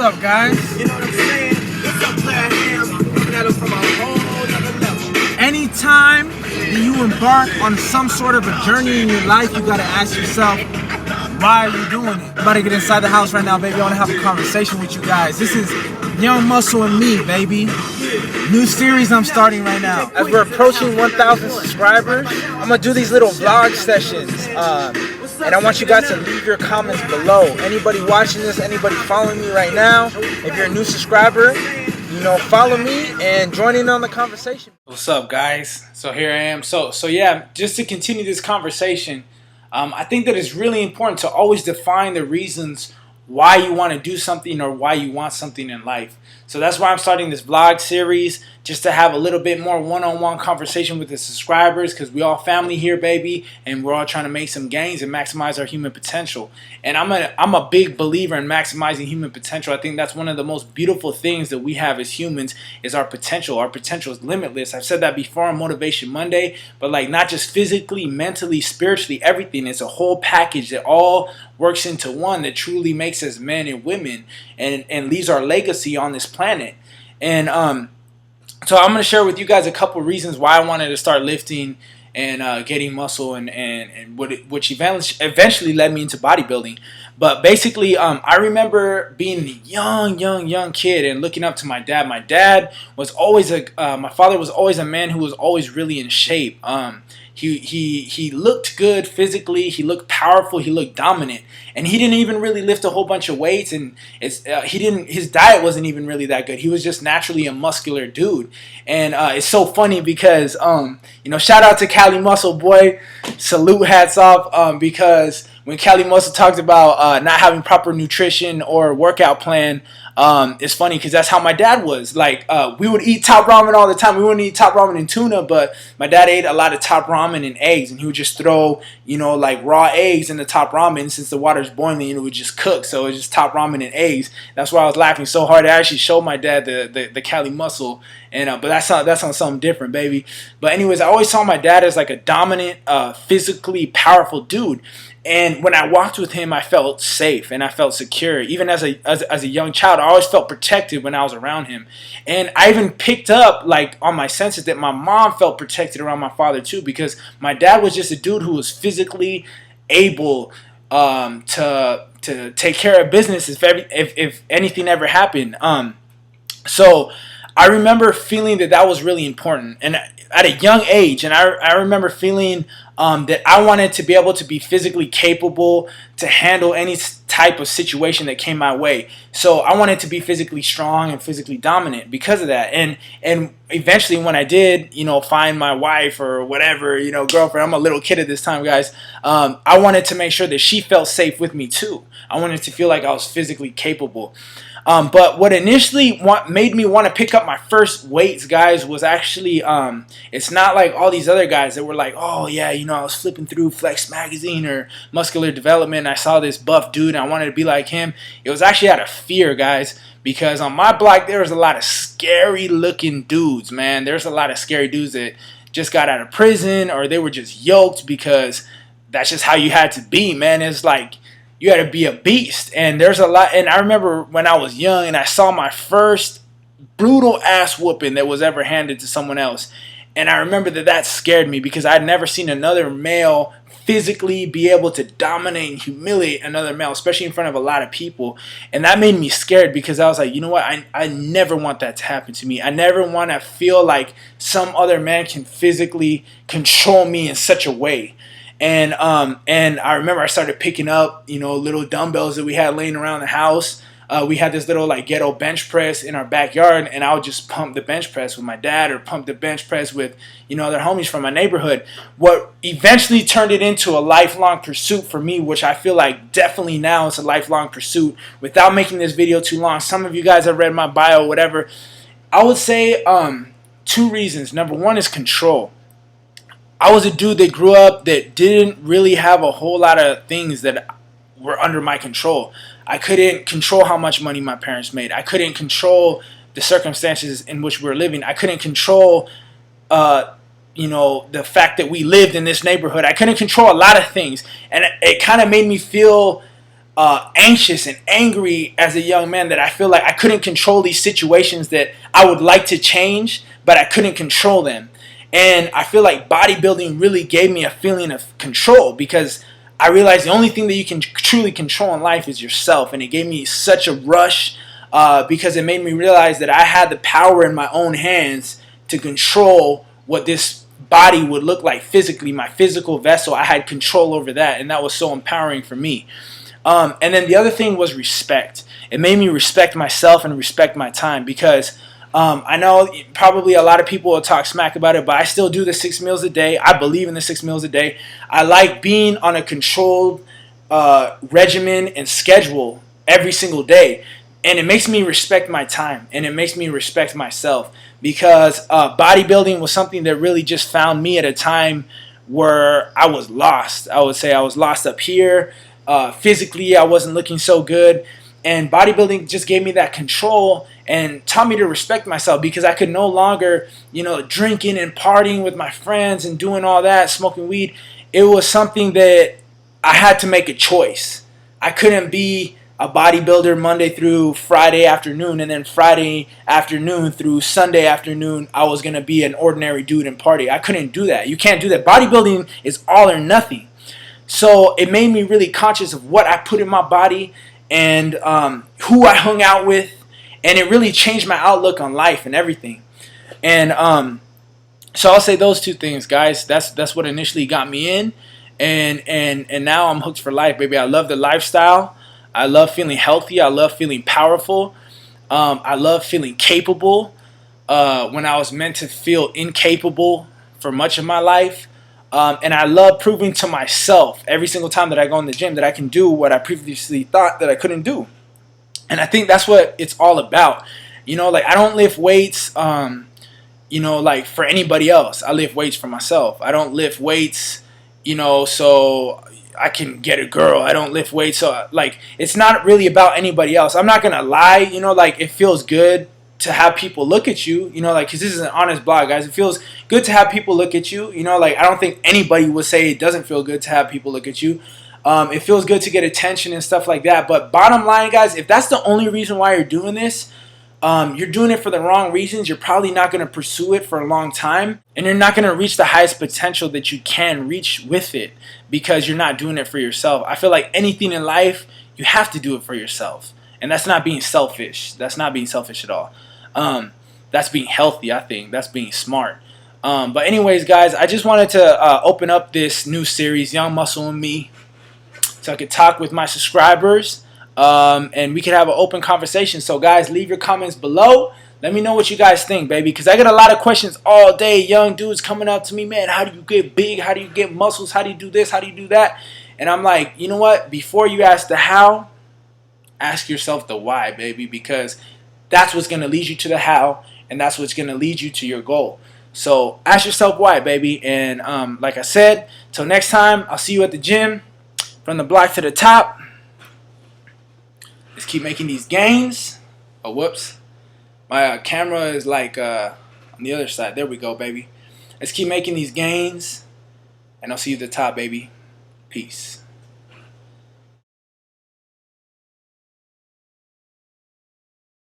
up, guys? You know what I'm saying? What's up, player ham? Coming at him from a whole other level. Anytime that you embark on some sort of a journey in your life, you gotta ask yourself, why are you doing it? I'm about to get inside the house right now, baby. I wanna have a conversation with you guys. This is Yungmuscle and Me, baby. New series I'm starting right now. As we're approaching 1,000 subscribers, I'm gonna do these little vlog sessions. And I want you guys to leave your comments below. Anybody watching this, anybody following me right now, if you're a new subscriber, you know, follow me and join in on the conversation. What's up, guys? So here I am. So yeah, just to continue this conversation, I think that it's really important to always define the reasons why you want to do something or why you want something in life. So that's why I'm starting this vlog series, just to have a little bit more one-on-one conversation with the subscribers, because we all family here, baby, and we're all trying to make some gains and maximize our human potential. And I'm a big believer in maximizing human potential. I think that's one of the most beautiful things that we have as humans is our potential. Our potential is limitless. I've said that before on Motivation Monday, but like not just physically, mentally, spiritually, everything. It's a whole package that all works into one that truly makes us men and women and leaves our legacy on this planet. And so I'm going to share with you guys a couple reasons why I wanted to start lifting and getting muscle and which eventually led me into bodybuilding. But basically, I remember being a young kid and looking up to my dad. My dad was always my father was always a man who was always really in shape. He looked good physically. He looked powerful. He looked dominant, and he didn't even really lift a whole bunch of weights. And his diet wasn't even really that good. He was just naturally a muscular dude. And it's so funny because you know, shout out to Cali Muscle, boy. Salute, hats off, because when Cali Muscle talked about not having proper nutrition or workout plan, it's funny because that's how my dad was. Like, we would eat top ramen all the time. We wouldn't eat top ramen and tuna, but my dad ate a lot of top ramen and eggs, and he would just throw, you know, like raw eggs in the top ramen. Since the water's boiling, it would just cook, so it was just top ramen and eggs. That's why I was laughing so hard. I actually showed my dad the Cali Muscle, and but that's on something different, baby. But anyways, I always saw my dad as like a dominant, physically powerful dude. And when I walked with him, I felt safe and I felt secure. Even as a young child, I always felt protected when I was around him. And I even picked up, like, on my senses that my mom felt protected around my father too, because my dad was just a dude who was physically able to take care of business if anything ever happened. So I remember feeling that was really important, and at a young age, and I remember feeling that I wanted to be able to be physically capable to handle any type of situation that came my way. So I wanted to be physically strong and physically dominant because of that. And eventually, when I did, you know, find my wife or whatever, you know, girlfriend, I'm a little kid at this time, guys. I wanted to make sure that she felt safe with me too. I wanted to feel like I was physically capable. But what initially made me want to pick up my first weights, guys, was actually, it's not like all these other guys that were like, oh yeah, you know, I was flipping through Flex magazine or Muscular Development, and I saw this buff dude and I wanted to be like him. It was actually out of fear, guys, because on my block there was a lot of scary looking dudes, man. There's a lot of scary dudes that just got out of prison, or they were just yoked because that's just how you had to be, man. It's like, you had to be a beast. And there's a lot. And I remember when I was young and I saw my first brutal ass whooping that was ever handed to someone else. And I remember that scared me because I'd never seen another male physically be able to dominate and humiliate another male, especially in front of a lot of people. And that made me scared because I was like, you know what? I never want that to happen to me. I never want to feel like some other man can physically control me in such a way. And I remember I started picking up, you know, little dumbbells that we had laying around the house. We had this little like ghetto bench press in our backyard, and I would just pump the bench press with my dad or pump the bench press with, you know, other homies from my neighborhood. What eventually turned it into a lifelong pursuit for me, which I feel like definitely now it's a lifelong pursuit. Without making this video too long, some of you guys have read my bio or whatever. I would say two reasons. Number one is control. I was a dude that grew up that didn't really have a whole lot of things that were under my control. I couldn't control how much money my parents made. I couldn't control the circumstances in which we were living. I couldn't control, you know, the fact that we lived in this neighborhood. I couldn't control a lot of things. And it kind of made me feel anxious and angry as a young man that I feel like I couldn't control these situations that I would like to change, but I couldn't control them. And I feel like bodybuilding really gave me a feeling of control, because I realized the only thing that you can truly control in life is yourself. And it gave me such a rush, because it made me realize that I had the power in my own hands to control what this body would look like physically, my physical vessel. I had control over that, and that was so empowering for me. And then the other thing was respect. It made me respect myself and respect my time, because I know probably a lot of people will talk smack about it, but I still do the 6 meals a day. I believe in the 6 meals a day. I like being on a controlled regimen and schedule every single day. And it makes me respect my time, and it makes me respect myself, because bodybuilding was something that really just found me at a time where I was lost. I would say I was lost up here. Physically, I wasn't looking so good, and bodybuilding just gave me that control and taught me to respect myself, because I could no longer, drinking and partying with my friends and doing all that, smoking weed. It was something that I had to make a choice. I couldn't be a bodybuilder Monday through Friday afternoon, and then Friday afternoon through Sunday afternoon I was going to be an ordinary dude and party. I couldn't do that. You can't do that. Bodybuilding is all or nothing. So it made me really conscious of what I put in my body, and who I hung out with, and it really changed my outlook on life and everything. And so I'll say those two things, guys. That's what initially got me in, and now I'm hooked for life, baby. I love the lifestyle. I love feeling healthy. I love feeling powerful. I love feeling capable when I was meant to feel incapable for much of my life. And I love proving to myself every single time that I go in the gym that I can do what I previously thought that I couldn't do. And I think that's what it's all about. Like, I don't lift weights, like for anybody else. I lift weights for myself. I don't lift weights, so I can get a girl. I don't lift weights. So, like, it's not really about anybody else. I'm not going to lie. Like, it feels good to have people look at you, because this is an honest blog, guys. It feels good to have people look at you, like, I don't think anybody would say it doesn't feel good to have people look at you. It feels good to get attention and stuff like that. But bottom line, guys, if that's the only reason why you're doing this, you're doing it for the wrong reasons. You're probably not going to pursue it for a long time, and you're not going to reach the highest potential that you can reach with it, because you're not doing it for yourself. I feel like anything in life, you have to do it for yourself, and that's not being selfish. That's not being selfish at all. That's being healthy, I think. That's being smart. But anyways, guys, I just wanted to open up this new series, Yungmuscle and Me, so I could talk with my subscribers, and we could have an open conversation. So, guys, leave your comments below. Let me know what you guys think, baby, because I get a lot of questions all day. Young dudes coming up to me, man, how do you get big? How do you get muscles? How do you do this? How do you do that? And I'm like, you know what? Before you ask the how, ask yourself the why, baby, because that's what's going to lead you to the how, and that's what's going to lead you to your goal. So ask yourself why, baby. And like I said, till next time, I'll see you at the gym. From the block to the top. Let's keep making these gains. Oh, whoops. My camera is like on the other side. There we go, baby. Let's keep making these gains, and I'll see you at the top, baby. Peace.